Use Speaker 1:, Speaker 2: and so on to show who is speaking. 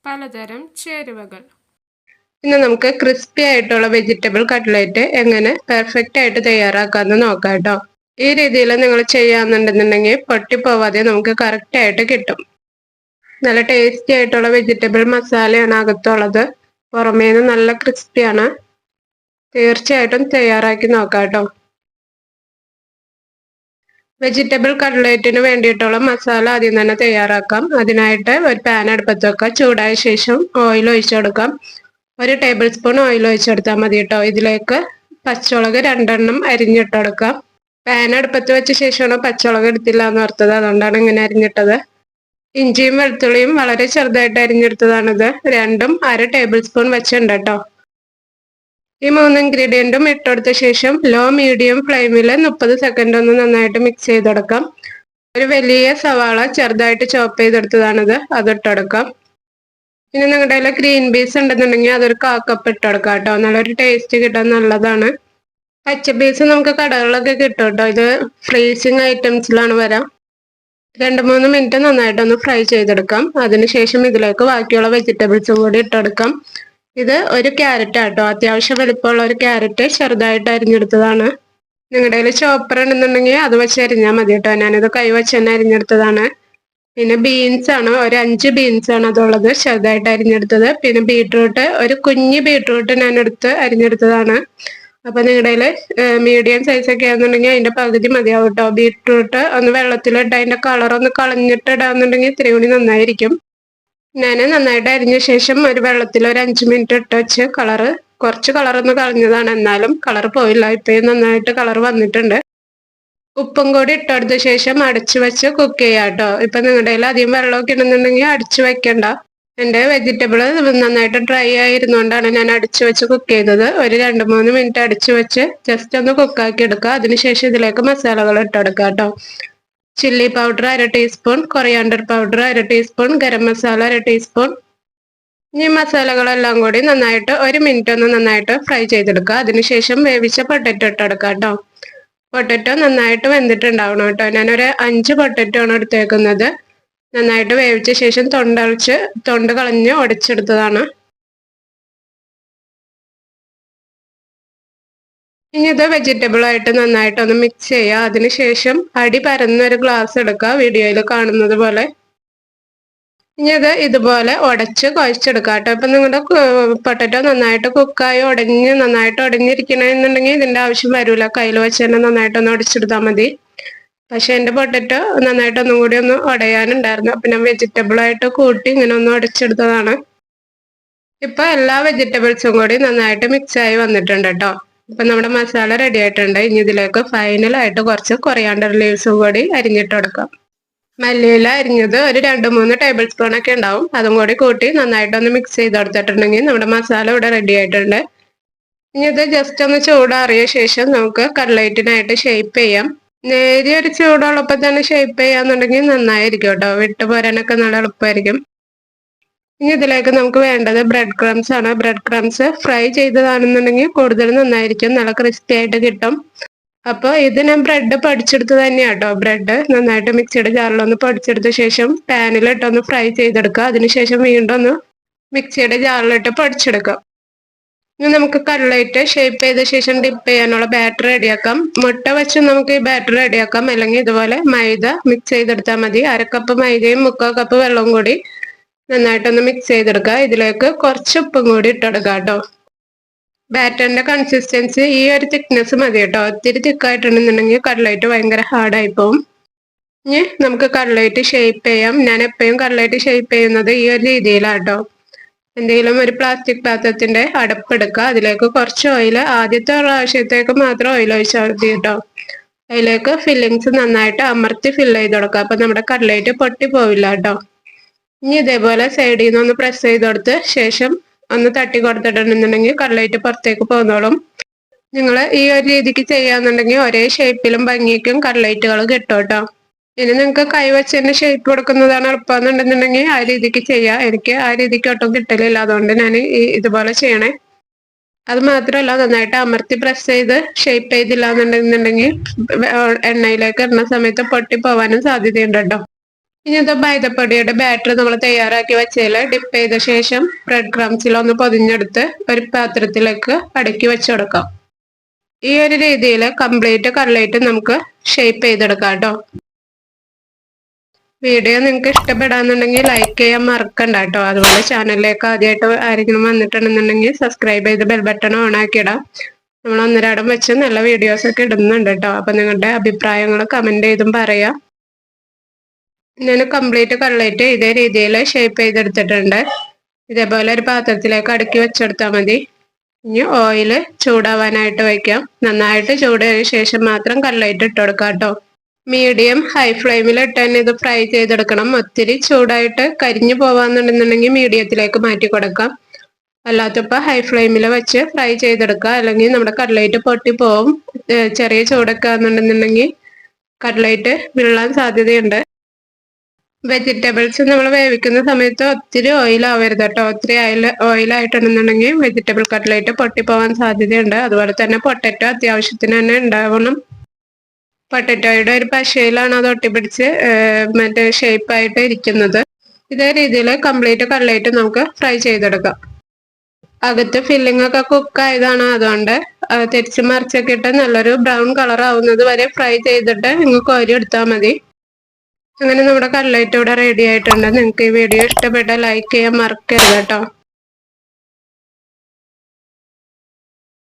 Speaker 1: പലതരം ചേരുവകൾ.
Speaker 2: ഇന്ന് നമുക്ക് ക്രിസ്പി ആയിട്ടുള്ള വെജിറ്റബിൾ കട്ട്ലേറ്റ് എങ്ങനെ പെർഫെക്റ്റ് ആയിട്ട് തയ്യാറാക്കാമെന്ന് നോക്കാം കേട്ടോ. ഈ രീതിയിൽ നിങ്ങൾ ചെയ്യാന്നുണ്ടെന്നുണ്ടെങ്കിൽ പൊട്ടിപ്പോവാതെ നമുക്ക് കറക്റ്റ് ആയിട്ട് കിട്ടും. നല്ല ടേസ്റ്റി ആയിട്ടുള്ള വെജിറ്റബിൾ മസാലയാണ് അകത്തുള്ളത്. പുറമേന്ന് നല്ല ക്രിസ്പിയാണ്. തീർച്ചയായിട്ടും തയ്യാറാക്കി നോക്കാം കേട്ടോ. വെജിറ്റബിൾ കട്ട്ലേറ്റിന് വേണ്ടിയിട്ടുള്ള മസാല ആദ്യം തന്നെ തയ്യാറാക്കാം. അതിനായിട്ട് ഒരു പാൻ അടുപ്പത്ത് വെക്കാം. ചൂടായ ശേഷം ഓയിൽ ഒഴിച്ചു കൊടുക്കാം. 1 ടേബിൾ സ്പൂൺ ഓയിൽ ഒഴിച്ചെടുത്താൽ മതി കേട്ടോ. ഇതിലേക്ക് പച്ചമുളക് 2 അരിഞ്ഞിട്ട് കൊടുക്കാം. പാൻ അടുപ്പത്ത് വെച്ച ശേഷമാണ് പച്ചമുളക് എടുത്തില്ല എന്ന് ഓർത്തത്, അതുകൊണ്ടാണ് ഇങ്ങനെ അരിഞ്ഞിട്ടത്. ഇഞ്ചിയും വെളുത്തുള്ളിയും വളരെ ചെറുതായിട്ട് അരിഞ്ഞെടുത്തതാണിത്. രണ്ടും 1/2 ടേബിൾ സ്പൂൺ വെച്ചുണ്ട് കേട്ടോ. ഈ 3 ഇൻഗ്രീഡിയൻറ്റും ഇട്ടെടുത്ത ശേഷം ലോ മീഡിയം ഫ്ലെയിമിൽ 30 സെക്കൻഡ് ഒന്ന് നന്നായിട്ട് മിക്സ് ചെയ്തെടുക്കാം. ഒരു വലിയ സവാള ചെറുതായിട്ട് ചോപ്പ് ചെയ്തെടുത്തതാണിത്, അതിട്ടെടുക്കാം. പിന്നെ നിങ്ങളുടെ കയ്യിൽ ഗ്രീൻ പീസ് ഉണ്ടെന്നുണ്ടെങ്കിൽ അതൊരു 1/4 കപ്പ് ഇട്ടെടുക്കാം കേട്ടോ. നല്ലൊരു ടേസ്റ്റ് കിട്ടാൻ നല്ലതാണ്. പച്ച പീസ് നമുക്ക് കടകളിലൊക്കെ കിട്ടും കേട്ടോ. ഇത് ഫ്രീസിങ് ഐറ്റംസിലാണ് വരാം. 2-3 മിനിറ്റ് നന്നായിട്ടൊന്ന് ഫ്രൈ ചെയ്തെടുക്കാം. അതിനുശേഷം ഇതിലേക്ക് ബാക്കിയുള്ള വെജിറ്റബിൾസും കൂടി ഇട്ടെടുക്കാം. ഇത് ഒരു ക്യാരറ്റ് ആട്ടോ, അത്യാവശ്യം വലിപ്പമുള്ള ഒരു ക്യാരറ്റ് ചെറുതായിട്ട് അരിഞ്ഞെടുത്തതാണ്. നിങ്ങളുടെ കയ്യിൽ ചോപ്പർ ഉണ്ടെന്നുണ്ടെങ്കിൽ അത് വെച്ച് അരിഞ്ഞാൽ മതി കേട്ടോ. ഞാനിത് കൈ വെച്ച് തന്നെ അരിഞ്ഞെടുത്തതാണ്. പിന്നെ ബീൻസ് ആണ്, ഒരു 5 ബീൻസ് ആണ് അതുള്ളത്, ചെറുതായിട്ട് അരിഞ്ഞെടുത്തത്. പിന്നെ ബീട്രൂട്ട്, ഒരു കുഞ്ഞ് ബീട്രൂട്ട് ഞാൻ എടുത്ത് അരിഞ്ഞെടുത്തതാണ്. അപ്പൊ നിങ്ങളുടെ കയ്യിൽ മീഡിയം സൈസ് ഒക്കെ ആണെന്നുണ്ടെങ്കിൽ അതിന്റെ പകുതി മതിയാവും കേട്ടോ. ബീട്രൂട്ട് ഒന്ന് വെള്ളത്തിലിട്ട് അതിന്റെ കളർ ഒന്ന് കളഞ്ഞിട്ട് ഇടാന്നുണ്ടെങ്കിൽ ഇത്തിരി കൂടി നന്നായിരിക്കും. ഞാൻ നന്നായിട്ട് അരിഞ്ഞ ശേഷം ഒരു വെള്ളത്തിൽ ഒരു 5 മിനിറ്റ് ഇട്ട് വെച്ച് കുറച്ച് കളറൊന്ന് കളഞ്ഞതാണ്, എന്നാലും കളർ പോയില്ല. ഇപ്പഴും നന്നായിട്ട് കളർ വന്നിട്ടുണ്ട്. ഉപ്പും കൂടി ഇട്ടെടുത്ത ശേഷം അടച്ചു വെച്ച് കുക്ക് ചെയ്യാം കേട്ടോ. ഇപ്പൊ നിങ്ങളുടെ കയ്യിൽ അധികം വെള്ളമൊക്കെ ഇടുന്നുണ്ടെങ്കിൽ അടിച്ചു വെക്കണ്ട. എൻ്റെ വെജിറ്റബിൾ നന്നായിട്ട് ഡ്രൈ ആയിരുന്നുകൊണ്ടാണ് ഞാൻ അടിച്ചു വെച്ച് കുക്ക് ചെയ്തത്. ഒരു 2-3 മിനിറ്റ് അടിച്ചു വെച്ച് ജസ്റ്റ് ഒന്ന് കുക്കാക്കി എടുക്കുക. അതിനുശേഷം ഇതിലേക്ക് മസാലകൾ ഇട്ടെടുക്കുക കേട്ടോ. Chilli powder 1/2 teaspoon, coriander powder 1/2 teaspoon, garam masala 1/2 teaspoon. ഈ മസാലകളെല്ലാം കൂടി നന്നായിട്ട് 1 മിനിറ്റ് ഒന്ന് നന്നായിട്ട് ഫ്രൈ ചെയ്തെടുക്കുക. അതിനുശേഷം വേവിച്ച പൊട്ടറ്റോ ഇട്ടെടുക്കുക കേട്ടോ. പൊട്ടറ്റോ നന്നായിട്ട് വെന്തിട്ടുണ്ടാവണം കേട്ടോ. ഞാനൊരു 5 പൊട്ടറ്റോ ആണ് എടുത്തേക്കുന്നത്. നന്നായിട്ട് വേവിച്ച ശേഷം തൊണ്ട് കളഞ്ഞ് ഉടച്ചെടുത്തതാണ്. ഇനി ഇത് വെജിറ്റബിൾ ആയിട്ട് നന്നായിട്ടൊന്ന് മിക്സ് ചെയ്യുക. അതിനുശേഷം അടി പരന്നൊരു ഗ്ലാസ് എടുക്കുക, വീഡിയോയിൽ കാണുന്നത് പോലെ. ഇനി ഇത് ഇതുപോലെ ഉടച്ച് കുഴച്ചെടുക്കുക കേട്ടോ. ഇപ്പം നിങ്ങളുടെ പൊട്ടറ്റോ നന്നായിട്ട് കുക്കായി നന്നായിട്ട് ഉടഞ്ഞിരിക്കണമെന്നുണ്ടെങ്കിൽ ഇതിൻ്റെ ആവശ്യം വരില്ല. കയ്യിൽ വെച്ച് തന്നെ നന്നായിട്ടൊന്ന് ഉടച്ചെടുത്താൽ മതി. പക്ഷെ എൻ്റെ പൊട്ടറ്റോ നന്നായിട്ട് ഒന്നും കൂടി ഒന്ന് ഉടയാനുണ്ടായിരുന്നു. അപ്പം ഞാൻ വെജിറ്റബിളായിട്ട് കൂട്ടി ഇങ്ങനെ ഒന്ന് ഉടച്ചെടുത്തതാണ്. ഇപ്പൊ എല്ലാ വെജിറ്റബിൾസും കൂടി നന്നായിട്ട് മിക്സായി വന്നിട്ടുണ്ട് കേട്ടോ. ഇപ്പൊ നമ്മുടെ മസാല റെഡി ആയിട്ടുണ്ട്. ഇനി ഇതിലേക്ക് ഫൈനലായിട്ട് കുറച്ച് കൊറിയാണ്ടർ ലീവ്സും കൂടി അരിഞ്ഞിട്ട് കൊടുക്കാം. മല്ലിയില അരിഞ്ഞത് ഒരു 2-3 ടേബിൾ സ്പൂൺ ഒക്കെ ഉണ്ടാവും. അതും കൂടി കൂട്ടി നന്നായിട്ടൊന്ന് മിക്സ് ചെയ്ത് കൊടുത്തിട്ടുണ്ടെങ്കിൽ നമ്മുടെ മസാല ഇവിടെ റെഡി ആയിട്ടുണ്ട്. ഇനി ഇത് ജസ്റ്റ് ഒന്ന് ചൂടാറിയ ശേഷം നമുക്ക് കട്ട്ലേറ്റിനായിട്ട് ഷേപ്പ് ചെയ്യാം. നേരിയ ഒരു ചൂടുള്ളപ്പോൾ തന്നെ ഷേപ്പ് ചെയ്യാന്നുണ്ടെങ്കിൽ നന്നായിരിക്കും കേട്ടോ. വിട്ടു പോരാനൊക്കെ നല്ല എളുപ്പമായിരിക്കും. ഇനി ഇതിലേക്ക് നമുക്ക് വേണ്ടത് ബ്രെഡ് ക്രംസ് ആണ്. ബ്രെഡ് ക്രംസ് ഫ്രൈ ചെയ്തതാണെന്നുണ്ടെങ്കിൽ കൂടുതൽ നന്നായിരിക്കും, നല്ല ക്രിസ്പി ആയിട്ട് കിട്ടും. അപ്പോൾ ഇത് ഞാൻ ബ്രെഡ് പൊടിച്ചെടുത്ത് തന്നെയാണ് കേട്ടോ. ബ്രെഡ് നന്നായിട്ട് മിക്സിയുടെ ജാറിലൊന്ന് പൊടിച്ചെടുത്ത ശേഷം പാനിലിട്ടൊന്ന് ഫ്രൈ ചെയ്തെടുക്കുക. അതിനുശേഷം വീണ്ടും ഒന്ന് മിക്സിയുടെ ജാറിലിട്ട് പൊടിച്ചെടുക്കാം. ഇനി നമുക്ക് കട്ട്ലേറ്റ് ഷേപ്പ് ചെയ്ത ശേഷം ഡിപ്പ് ചെയ്യാനുള്ള ബാറ്റർ റെഡിയാക്കാം. മുട്ട വെച്ച് നമുക്ക് ഈ ബാറ്റർ റെഡിയാക്കാം, അല്ലെങ്കിൽ ഇതുപോലെ മൈദ മിക്സ് ചെയ്തെടുത്താൽ മതി. 1/2 കപ്പ് മൈദയും 3/4 കപ്പ് വെള്ളവും കൂടി നന്നായിട്ടൊന്ന് മിക്സ് ചെയ്തെടുക്കുക. ഇതിലേക്ക് കുറച്ച് ഉപ്പും കൂടി ഇട്ടെടുക്കുക കേട്ടോ. ബാറ്ററിന്റെ കൺസിസ്റ്റൻസി ഈ ഒരു തിക്നെസ് മതി കേട്ടോ. ഒത്തിരി തിക്കായിട്ടുണ്ടെന്നുണ്ടെങ്കിൽ കട്ട്ലേറ്റ് ഭയങ്കര ഹാർഡായി പോകും. ഇനി നമുക്ക് കട്ട്ലേറ്റ് ഷേപ്പ് ചെയ്യാം. ഞാൻ എപ്പോഴും കട്ട്ലേറ്റ് ഷേപ്പ് ചെയ്യുന്നത് ഈ ഒരു രീതിയിലാണ് കേട്ടോ. എന്തെങ്കിലും ഒരു പ്ലാസ്റ്റിക് പാത്രത്തിന്റെ അടപ്പെടുക്കുക. അതിലേക്ക് കുറച്ച് ഓയിൽ, ആദ്യത്തെ പ്രാവശ്യത്തേക്ക് മാത്രം ഓയിൽ ഒഴിച്ചാൽ മതി കേട്ടോ. അതിലേക്ക് ഫില്ലിങ്സ് നന്നായിട്ട് അമർത്തി ഫില്ല് ചെയ്ത് കൊടുക്കുക. അപ്പൊ നമ്മുടെ കട്ട്ലേറ്റ് പൊട്ടി പോവില്ല കേട്ടോ. ഇനി ഇതേപോലെ സൈഡിൽ നിന്ന് ഒന്ന് പ്രസ് ചെയ്ത് കൊടുത്ത് ശേഷം ഒന്ന് തട്ടി കൊടുത്തിട്ടുണ്ടെന്നുണ്ടെങ്കിൽ കട്ട്ലേറ്റ് പുറത്തേക്ക് പോകുന്നോളും. നിങ്ങൾ ഈ ഒരു രീതിക്ക് ചെയ്യാന്നുണ്ടെങ്കിൽ ഒരേ ഷേപ്പിലും ഭംഗിക്കും കട്ട്ലേറ്റുകൾ കിട്ടും കേട്ടോ. ഇനി നിങ്ങൾക്ക് കൈ വെച്ച് തന്നെ ഷേപ്പ് കൊടുക്കുന്നതാണ് എളുപ്പമെന്നുണ്ടെന്നുണ്ടെങ്കിൽ ആ രീതിക്ക് ചെയ്യാം. എനിക്ക് ആ രീതിക്ക് ഒട്ടും കിട്ടലില്ല, അതുകൊണ്ട് ഞാൻ ഇതുപോലെ ചെയ്യണേ. അത് മാത്രമല്ല, നന്നായിട്ട് അമർത്തി പ്രസ് ചെയ്ത് ഷേപ്പ് ചെയ്തില്ല എന്നുണ്ടെന്നുണ്ടെങ്കിൽ എണ്ണയിലേക്ക് ഇടുന്ന സമയത്ത് പൊട്ടി പോവാനും സാധ്യതയുണ്ട് കേട്ടോ. ഇനി ഇത് മൈദപ്പൊടിയുടെ ബാറ്റർ നമ്മൾ തയ്യാറാക്കി വെച്ചതിൽ ഡിപ്പ് ചെയ്ത ശേഷം ബ്രെഡ് ക്രംസിൽ ഒന്ന് പൊതിഞ്ഞെടുത്ത് ഒരു പാത്രത്തിലേക്ക് അടുക്കി വെച്ച് കൊടുക്കാം. ഈ ഒരു രീതിയിൽ കംപ്ലീറ്റ് കട്ട്ലേറ്റ് നമുക്ക് ഷേപ്പ് ചെയ്തെടുക്കാം കേട്ടോ. വീഡിയോ നിങ്ങൾക്ക് ഇഷ്ടപ്പെടാന്നുണ്ടെങ്കിൽ ലൈക്ക് ചെയ്യാൻ മറക്കണ്ട കേട്ടോ. അതുപോലെ ചാനലിലേക്ക് ആദ്യമായിട്ട് ആരെങ്കിലും വന്നിട്ടുണ്ടെന്നുണ്ടെങ്കിൽ സബ്സ്ക്രൈബ് ചെയ്ത് ബെൽ ബട്ടൺ ഓൺ ആക്കിയിടാം. നമ്മൾ ഒന്നരാടം വെച്ച് നല്ല വീഡിയോസ് ഒക്കെ ഇടുന്നുണ്ട് കേട്ടോ. അപ്പൊ നിങ്ങളുടെ അഭിപ്രായങ്ങൾ കമന്റ് ചെയ്തും പറയാം. ഞാൻ കംപ്ലീറ്റ് കട്ട്ലേറ്റ് ഇതേ രീതിയിൽ ഷേപ്പ് ചെയ്തെടുത്തിട്ടുണ്ട്. ഇതേപോലെ ഒരു പാത്രത്തിലേക്ക് അടുക്കി വെച്ചെടുത്താൽ മതി. ഇനി ഓയിൽ ചൂടാവാനായിട്ട് വയ്ക്കാം. നന്നായിട്ട് ചൂടായതിനു ശേഷം മാത്രം കട്ട്ലേറ്റ് ഇട്ട് കൊടുക്കാം കേട്ടോ. മീഡിയം ഹൈ ഫ്ലെയിമിൽ ഇട്ട് തന്നെ ഇത് ഫ്രൈ ചെയ്തെടുക്കണം. ഒത്തിരി ചൂടായിട്ട് കരിഞ്ഞു പോവാന്നുണ്ടെന്നുണ്ടെങ്കിൽ മീഡിയത്തിലേക്ക് മാറ്റി കൊടുക്കാം. അല്ലാത്തപ്പോൾ ഹൈ ഫ്ലെയിമിൽ വെച്ച് ഫ്രൈ ചെയ്തെടുക്കുക. അല്ലെങ്കിൽ നമ്മുടെ കട്ട്ലേറ്റ് പൊട്ടിപ്പോവും. ചെറിയ ചൂടൊക്കെ ആണെന്നുണ്ടെന്നുണ്ടെങ്കിൽ കട്ട്ലേറ്റ് വീഴാൻ സാധ്യതയുണ്ട്. വെജിറ്റബിൾസ് നമ്മൾ വേവിക്കുന്ന സമയത്ത് ഒത്തിരി ഓയിൽ ആവരുത് കേട്ടോ. ഒത്തിരി ഓയിലായിട്ടുണ്ടെന്നുണ്ടെങ്കിൽ വെജിറ്റബിൾ കട്ട്ലേറ്റ് പൊട്ടിപ്പോവാൻ സാധ്യതയുണ്ട്. അതുപോലെ തന്നെ പൊട്ടറ്റോ അത്യാവശ്യത്തിന് തന്നെ ഉണ്ടാവണം. പൊട്ടറ്റോയുടെ ഒരു പശയിലാണ് അത് ഒട്ടിപ്പിടിച്ച് മറ്റേ ഷേപ്പായിട്ട് ഇരിക്കുന്നത്. ഇതേ രീതിയിൽ കംപ്ലീറ്റ് കട്ട്ലേറ്റ് നമുക്ക് ഫ്രൈ ചെയ്തെടുക്കാം. അകത്ത് ഫില്ലിംഗ് ഒക്കെ കുക്കായതാണ്. അതുകൊണ്ട് തിരിച്ച് മറിച്ചൊക്കെ ഇട്ട് നല്ലൊരു ബ്രൗൺ കളർ ആവുന്നത് വരെ ഫ്രൈ ചെയ്തിട്ട് നിങ്ങൾക്ക് കോരി എടുത്താൽ മതി. അങ്ങനെ നമ്മുടെ കട്ട്ലേറ്റ് ഇവിടെ റെഡി ആയിട്ടുണ്ട്. നിങ്ങൾക്ക് ഈ വീഡിയോ ഇഷ്ടപ്പെട്ടാൽ ലൈക്ക് ചെയ്യാൻ മറക്കരുത് കേട്ടോ.